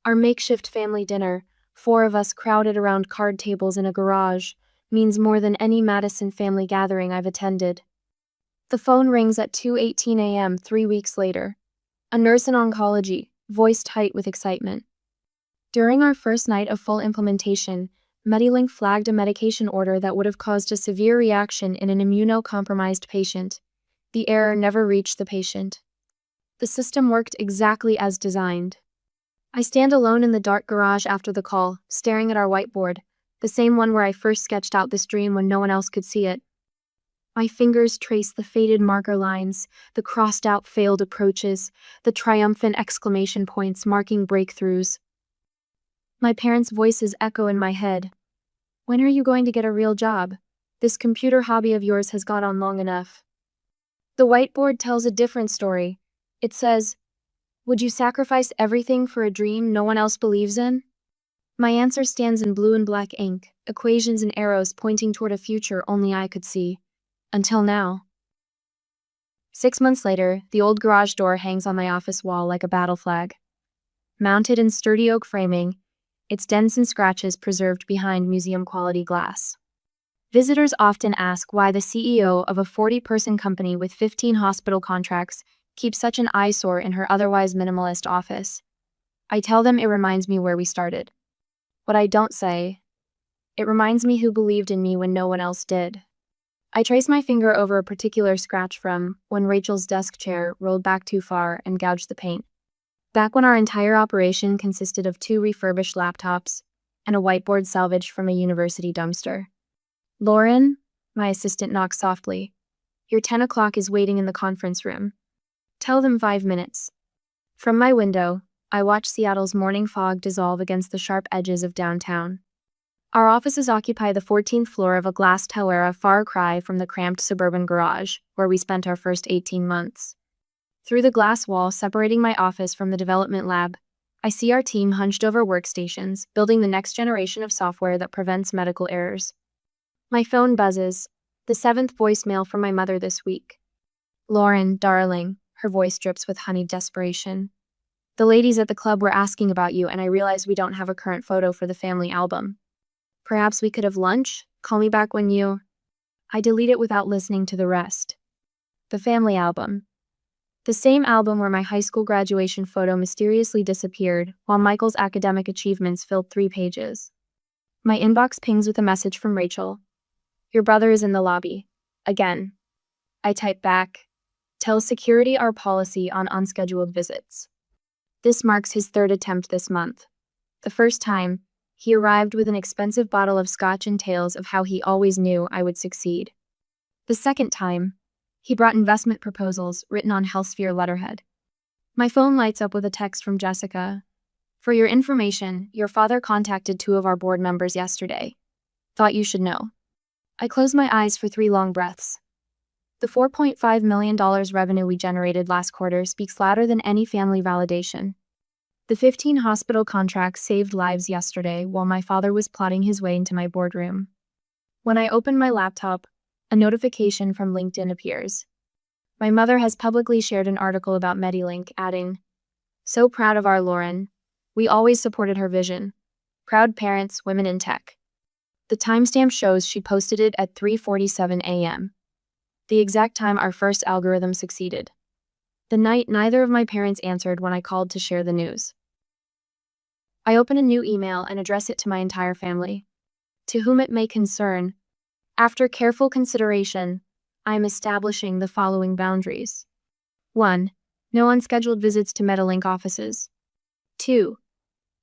Our makeshift family dinner, 4 of us crowded around card tables in a garage, means more than any Madison family gathering I've attended. The phone rings at 2:18 a.m. 3 weeks later. A nurse in oncology, voice tight with excitement. During our first night of full implementation, Medilink flagged a medication order that would have caused a severe reaction in an immunocompromised patient. The error never reached the patient. The system worked exactly as designed. I stand alone in the dark garage after the call, staring at our whiteboard, the same one where I first sketched out this dream when no one else could see it. My fingers trace the faded marker lines, the crossed-out failed approaches, the triumphant exclamation points marking breakthroughs. My parents' voices echo in my head. When are you going to get a real job? This computer hobby of yours has gone on long enough. The whiteboard tells a different story. It says, "Would you sacrifice everything for a dream no one else believes in?" My answer stands in blue and black ink, equations and arrows pointing toward a future only I could see. Until now. 6 months later, the old garage door hangs on my office wall like a battle flag. Mounted in sturdy oak framing, its dents and scratches preserved behind museum-quality glass. Visitors often ask why the CEO of a 40-person company with 15 hospital contracts keeps such an eyesore in her otherwise minimalist office. I tell them it reminds me where we started. What I don't say, it reminds me who believed in me when no one else did. I trace my finger over a particular scratch from when Rachel's desk chair rolled back too far and gouged the paint. Back when our entire operation consisted of 2 refurbished laptops and a whiteboard salvaged from a university dumpster. "Lauren," my assistant knocks softly. "Your 10 o'clock is waiting in the conference room. Tell them 5 minutes. From my window, I watch Seattle's morning fog dissolve against the sharp edges of downtown. Our offices occupy the 14th floor of a glass tower, far cry from the cramped suburban garage, where we spent our first 18 months. Through the glass wall separating my office from the development lab, I see our team hunched over workstations, building the next generation of software that prevents medical errors. My phone buzzes, the 7th voicemail from my mother this week. "Lauren, darling," her voice drips with honeyed desperation. "The ladies at the club were asking about you, and I realized we don't have a current photo for the family album. Perhaps we could have lunch? Call me back when you—" I delete it without listening to the rest. The family album. The same album where my high school graduation photo mysteriously disappeared, while Michael's academic achievements filled 3 pages. My inbox pings with a message from Rachel. "Your brother is in the lobby. Again." I type back, "Tell security our policy on unscheduled visits." This marks his 3rd attempt this month. The first time, he arrived with an expensive bottle of scotch and tales of how he always knew I would succeed. The second time, he brought investment proposals written on HealthSphere letterhead. My phone lights up with a text from Jessica. "For your information, your father contacted 2 of our board members yesterday. Thought you should know." I close my eyes for 3 long breaths. The $4.5 million revenue we generated last quarter speaks louder than any family validation. The 15 hospital contracts saved lives yesterday while my father was plotting his way into my boardroom. When I open my laptop, a notification from LinkedIn appears. My mother has publicly shared an article about Medilink, adding, "So proud of our Lauren. We always supported her vision. Proud parents, women in tech." The timestamp shows she posted it at 3:47 a.m. The exact time our first algorithm succeeded. The night neither of my parents answered when I called to share the news. I open a new email and address it to my entire family. To whom it may concern, after careful consideration, I am establishing the following boundaries. 1. No unscheduled visits to Medilink offices. 2.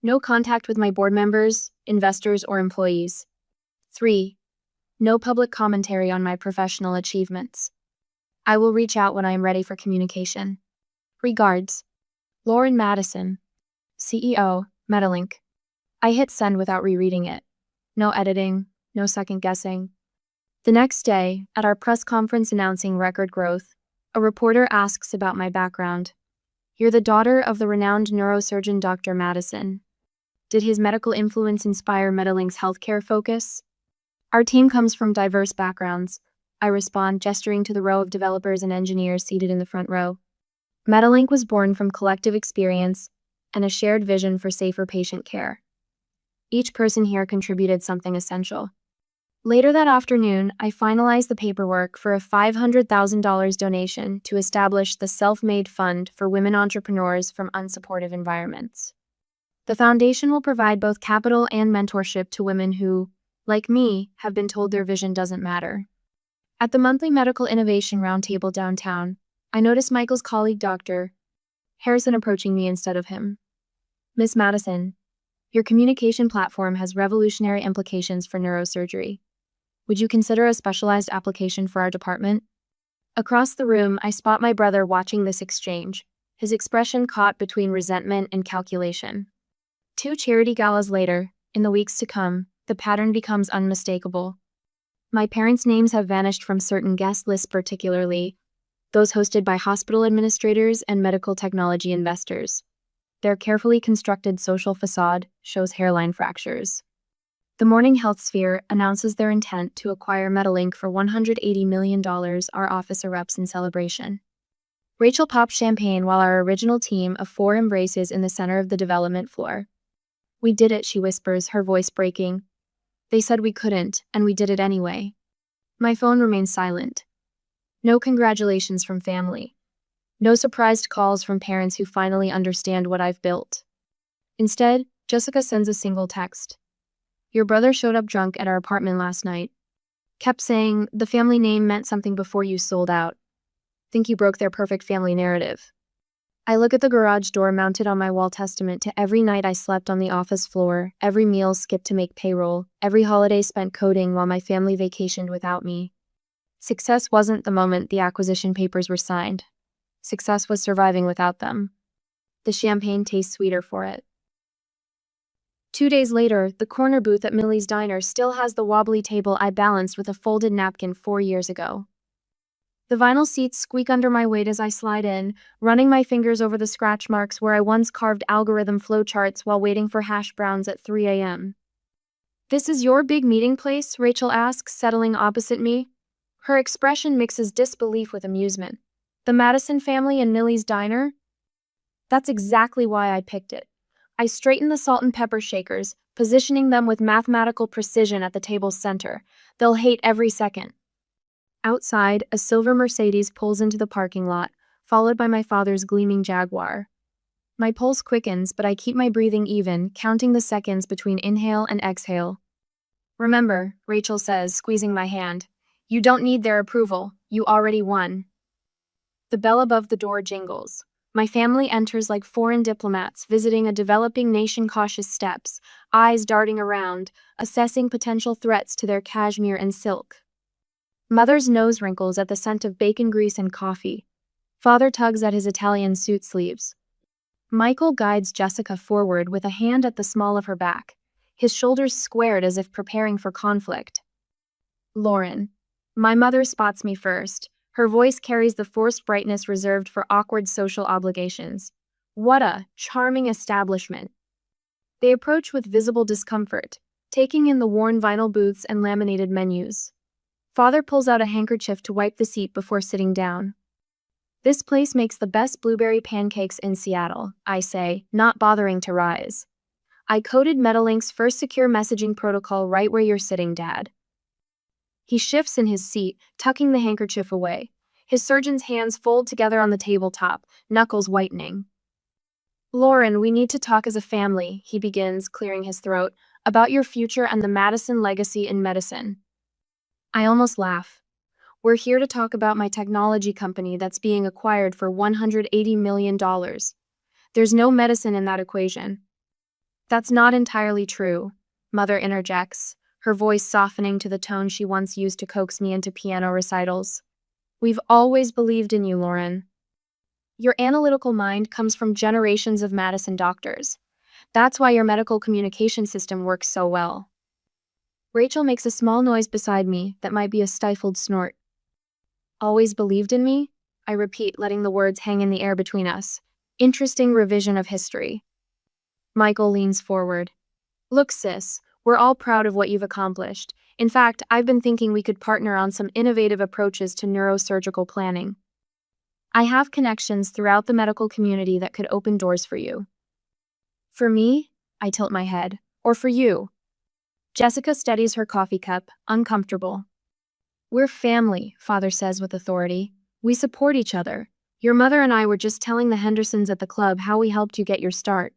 No contact with my board members, investors, or employees. 3. No public commentary on my professional achievements. I will reach out when I am ready for communication. Regards. Lauren Madison, CEO, Medilink. I hit send without rereading it. No editing, no second guessing. The next day, at our press conference announcing record growth, a reporter asks about my background. "You're the daughter of the renowned neurosurgeon Dr. Madison. Did his medical influence inspire Medilink's healthcare focus?" "Our team comes from diverse backgrounds," I respond, gesturing to the row of developers and engineers seated in the front row. Medilink was born from collective experience and a shared vision for safer patient care. Each person here contributed something essential. Later that afternoon, I finalized the paperwork for a $500,000 donation to establish the Self-Made Fund for Women Entrepreneurs from Unsupportive Environments. The foundation will provide both capital and mentorship to women who, like me, have been told their vision doesn't matter. At the monthly Medical Innovation Roundtable downtown, I noticed Michael's colleague Dr. Harrison approaching me instead of him. "Miss Madison, your communication platform has revolutionary implications for neurosurgery. Would you consider a specialized application for our department?" Across the room, I spot my brother watching this exchange, his expression caught between resentment and calculation. 2 charity galas later, in the weeks to come, the pattern becomes unmistakable. My parents' names have vanished from certain guest lists, particularly those hosted by hospital administrators and medical technology investors. Their carefully constructed social facade shows hairline fractures. The Morning Health Sphere announces their intent to acquire Metalink for $180 million. Our office erupts in celebration. Rachel pops champagne while our original team of 4 embraces in the center of the development floor. "We did it," she whispers, her voice breaking. "They said we couldn't, and we did it anyway." My phone remains silent. No congratulations from family. No surprised calls from parents who finally understand what I've built. Instead, Jessica sends a single text. "Your brother showed up drunk at our apartment last night. Kept saying the family name meant something before you sold out. Think you broke their perfect family narrative." I look at the garage door mounted on my wall, testament to every night I slept on the office floor, every meal skipped to make payroll, every holiday spent coding while my family vacationed without me. Success wasn't the moment the acquisition papers were signed. Success was surviving without them. The champagne tastes sweeter for it. 2 days later, the corner booth at Millie's Diner still has the wobbly table I balanced with a folded napkin 4 years ago. The vinyl seats squeak under my weight as I slide in, running my fingers over the scratch marks where I once carved algorithm flowcharts while waiting for hash browns at 3 a.m. "This is your big meeting place?" Rachel asks, settling opposite me. Her expression mixes disbelief with amusement. "The Madison family and Millie's Diner?" That's exactly why I picked it. I straighten the salt and pepper shakers, positioning them with mathematical precision at the table's center. They'll hate every second. Outside, a silver Mercedes pulls into the parking lot, followed by my father's gleaming Jaguar. My pulse quickens, but I keep my breathing even, counting the seconds between inhale and exhale. "Remember," Rachel says, squeezing my hand, "you don't need their approval. You already won." The bell above the door jingles. My family enters like foreign diplomats visiting a developing nation, cautious steps, eyes darting around, assessing potential threats to their cashmere and silk. Mother's nose wrinkles at the scent of bacon grease and coffee. Father tugs at his Italian suit sleeves. Michael guides Jessica forward with a hand at the small of her back, his shoulders squared as if preparing for conflict. "Lauren." My mother spots me first. Her voice carries the forced brightness reserved for awkward social obligations. "What a charming establishment." They approach with visible discomfort, taking in the worn vinyl booths and laminated menus. Father pulls out a handkerchief to wipe the seat before sitting down. "This place makes the best blueberry pancakes in Seattle," I say, not bothering to rise. "I coded Metalink's first secure messaging protocol right where you're sitting, Dad." He shifts in his seat, tucking the handkerchief away. His surgeon's hands fold together on the tabletop, knuckles whitening. "Lauren, we need to talk as a family," he begins, clearing his throat, "about your future and the Madison legacy in medicine." I almost laugh. "We're here to talk about my technology company that's being acquired for $180 million. There's no medicine in that equation." "That's not entirely true," Mother interjects, her voice softening to the tone she once used to coax me into piano recitals. "We've always believed in you, Lauren. Your analytical mind comes from generations of Madison doctors. That's why your medical communication system works so well." Rachel makes a small noise beside me that might be a stifled snort. "Always believed in me?" I repeat, letting the words hang in the air between us. Interesting revision of history. Michael leans forward. "Look, sis, we're all proud of what you've accomplished. In fact, I've been thinking we could partner on some innovative approaches to neurosurgical planning. I have connections throughout the medical community that could open doors for you." "For me?" I tilt my head. "Or for you?" Jessica steadies her coffee cup, uncomfortable. "We're family," Father says with authority. "We support each other. Your mother and I were just telling the Hendersons at the club how we helped you get your start.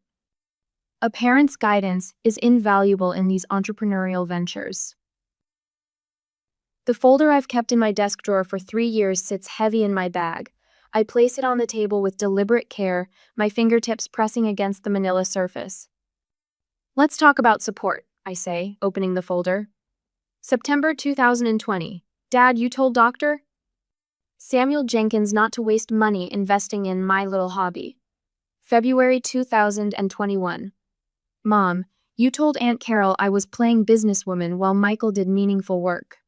A parent's guidance is invaluable in these entrepreneurial ventures." The folder I've kept in my desk drawer for 3 years sits heavy in my bag. I place it on the table with deliberate care, my fingertips pressing against the manila surface. "Let's talk about support," I say, opening the folder. "September 2020. Dad, you told Dr. Samuel Jenkins not to waste money investing in my little hobby. February 2021. Mom, you told Aunt Carol I was playing businesswoman while Michael did meaningful work.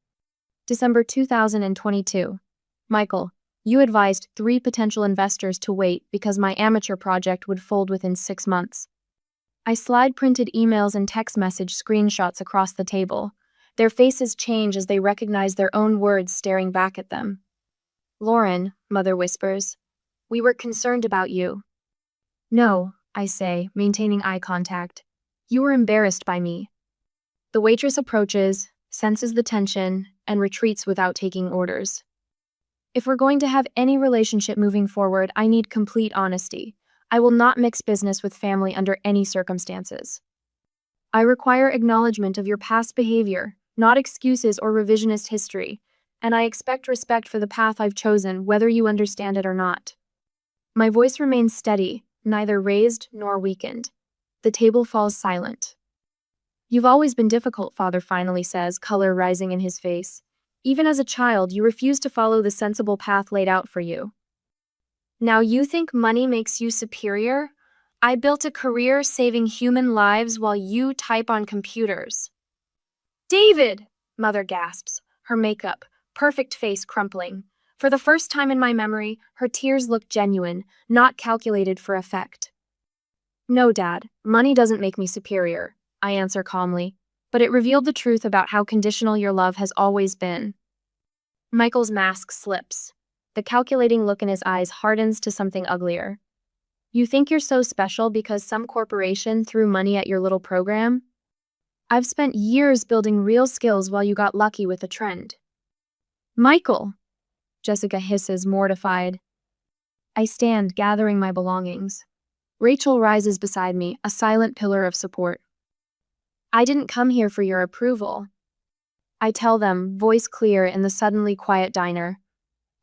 December 2022. Michael, you advised 3 potential investors to wait because my amateur project would fold within 6 months. I slide printed emails and text message screenshots across the table. Their faces change as they recognize their own words staring back at them. Lauren, Mother whispers, we were concerned about you. No, I say, maintaining eye contact. You were embarrassed by me. The waitress approaches, senses the tension, and retreats without taking orders. If we're going to have any relationship moving forward, I need complete honesty. I will not mix business with family under any circumstances. I require acknowledgement of your past behavior, not excuses or revisionist history, and I expect respect for the path I've chosen, whether you understand it or not. My voice remains steady, neither raised nor weakened. The table falls silent. You've always been difficult, Father finally says, color rising in his face. Even as a child, you refused to follow the sensible path laid out for you. Now you think money makes you superior? I built a career saving human lives while you type on computers. David! Mother gasps, her makeup, perfect face crumpling. For the first time in my memory, her tears look genuine, not calculated for effect. No, Dad, money doesn't make me superior, I answer calmly, but it revealed the truth about how conditional your love has always been. Michael's mask slips. The calculating look in his eyes hardens to something uglier. You think you're so special because some corporation threw money at your little program? I've spent years building real skills while you got lucky with a trend. Michael! Jessica hisses, mortified. I stand, gathering my belongings. Rachel rises beside me, a silent pillar of support. I didn't come here for your approval. I tell them, voice clear in the suddenly quiet diner.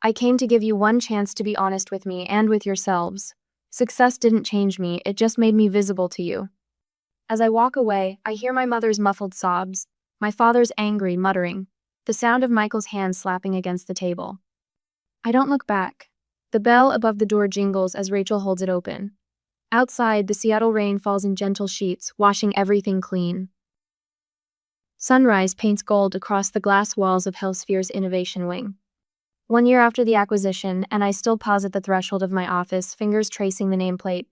I came to give you one chance to be honest with me and with yourselves. Success didn't change me, it just made me visible to you. As I walk away, I hear my mother's muffled sobs, my father's angry muttering, the sound of Michael's hand slapping against the table. I don't look back. The bell above the door jingles as Rachel holds it open. Outside, the Seattle rain falls in gentle sheets, washing everything clean. Sunrise paints gold across the glass walls of Hellsphere's innovation wing. 1 year after the acquisition, and I still pause at the threshold of my office, fingers tracing the nameplate.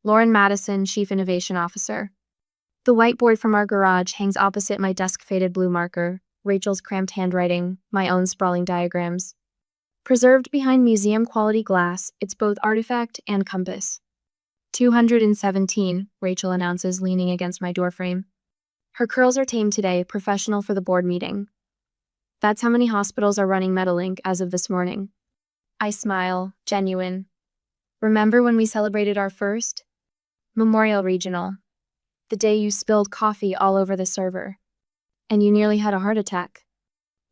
Lauren Madison, Chief Innovation Officer. The whiteboard from our garage hangs opposite my desk-faded blue marker, Rachel's cramped handwriting, my own sprawling diagrams. Preserved behind museum-quality glass, it's both artifact and compass. 217, Rachel announces, leaning against my doorframe. Her curls are tamed today, professional for the board meeting. That's how many hospitals are running Metalink as of this morning. I smile, genuine. Remember when we celebrated our first? Memorial Regional. The day you spilled coffee all over the server. And you nearly had a heart attack.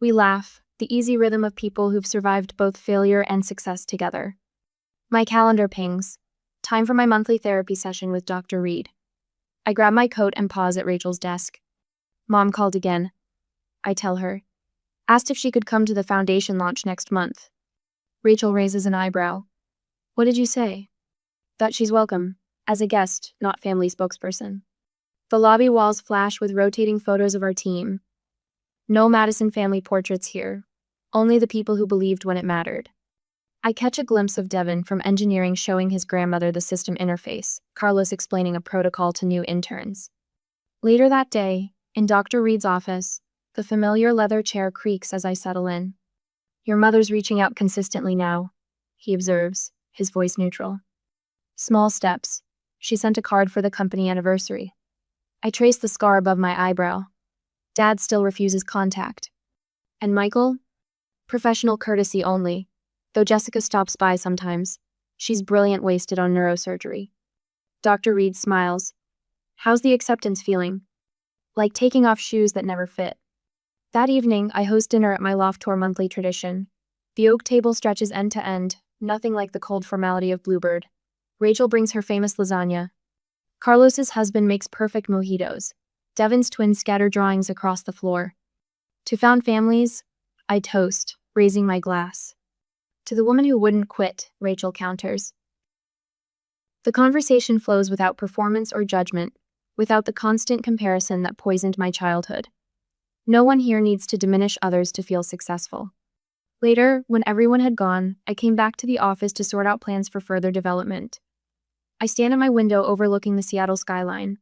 We laugh, the easy rhythm of people who've survived both failure and success together. My calendar pings. Time for my monthly therapy session with Dr. Reed. I grab my coat and pause at Rachel's desk. Mom called again. I tell her. Asked if she could come to the foundation launch next month. Rachel raises an eyebrow. What did you say? That she's welcome, as a guest, not family spokesperson. The lobby walls flash with rotating photos of our team. No Madison family portraits here, only the people who believed when it mattered. I catch a glimpse of Devin from engineering showing his grandmother the system interface, Carlos explaining a protocol to new interns. Later that day, in Dr. Reed's office, the familiar leather chair creaks as I settle in. Your mother's reaching out consistently now, he observes, his voice neutral. Small steps. She sent a card for the company anniversary. I trace the scar above my eyebrow. Dad still refuses contact. And Michael? Professional courtesy only, though Jessica stops by sometimes. She's brilliant wasted on neurosurgery. Dr. Reed smiles. How's the acceptance feeling? Like taking off shoes that never fit. That evening, I host dinner at my loft tour monthly tradition. The oak table stretches end to end, nothing like the cold formality of Bluebird. Rachel brings her famous lasagna. Carlos's husband makes perfect mojitos. Devin's twins scatter drawings across the floor. To found families, I toast, raising my glass. To the woman who wouldn't quit, Rachel counters. The conversation flows without performance or judgment, without the constant comparison that poisoned my childhood. No one here needs to diminish others to feel successful. Later, when everyone had gone, I came back to the office to sort out plans for further development. I stand at my window overlooking the Seattle skyline.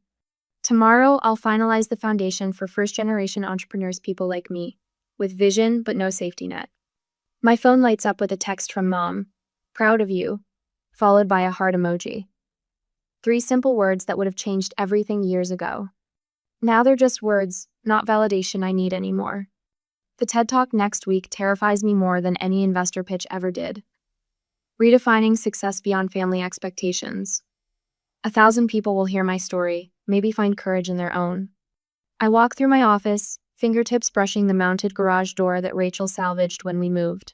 Tomorrow, I'll finalize the foundation for first-generation entrepreneurs, people like me, with vision but no safety net. My phone lights up with a text from Mom, "Proud of you," followed by a heart emoji. 3 simple words that would have changed everything years ago. Now they're just words, not validation I need anymore. The TED Talk next week terrifies me more than any investor pitch ever did. Redefining success beyond family expectations. 1,000 people will hear my story, maybe find courage in their own. I walk through my office, fingertips brushing the mounted garage door that Rachel salvaged when we moved.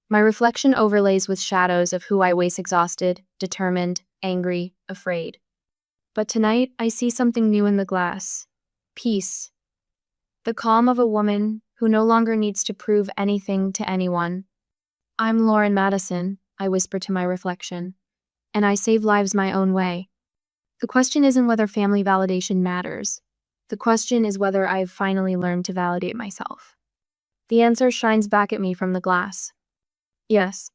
My reflection overlays with shadows of who I was: exhausted, determined, angry, afraid. But tonight, I see something new in the glass. Peace. The calm of a woman who no longer needs to prove anything to anyone. I'm Lauren Madison, I whisper to my reflection, and I save lives my own way. The question isn't whether family validation matters. The question is whether I've finally learned to validate myself. The answer shines back at me from the glass. Yes,